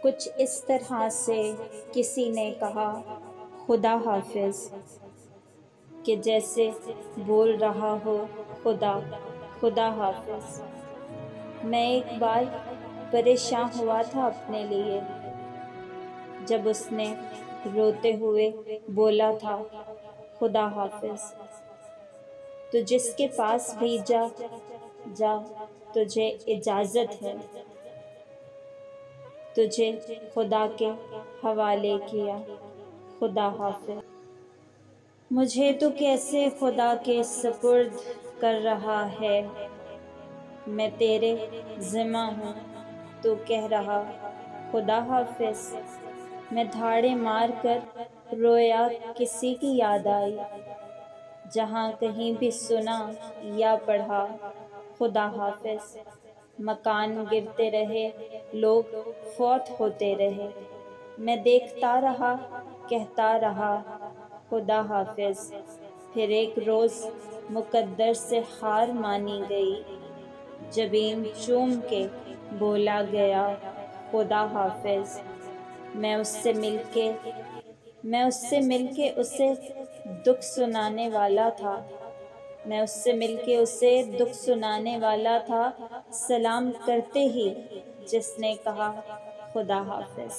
کچھ اس طرح سے کسی نے کہا خدا حافظ، کہ جیسے بول رہا ہو خدا خدا حافظ۔ میں ایک بار پریشان ہوا تھا اپنے لیے، جب اس نے روتے ہوئے بولا تھا خدا حافظ۔ تو جس کے پاس بھی جا تجھے اجازت ہے، تجھے خدا کے حوالے کیا خدا حافظ۔ مجھے تو کیسے خدا کے سپرد کر رہا ہے، میں تیرے ذمہ ہوں تو کہہ رہا خدا حافظ۔ میں دھاڑے مار کر رویا، کسی کی یاد آئی، جہاں کہیں بھی سنا یا پڑھا خدا حافظ۔ مکان گرتے رہے، لوگ فوت ہوتے رہے، میں دیکھتا رہا، کہتا رہا خدا حافظ۔ پھر ایک روز مقدر سے ہار مانی گئی، جبین چوم کے بولا گیا خدا حافظ۔ میں اس سے مل کے اسے دکھ سنانے والا تھا، سلام کرتے ہی جس نے کہا خدا حافظ۔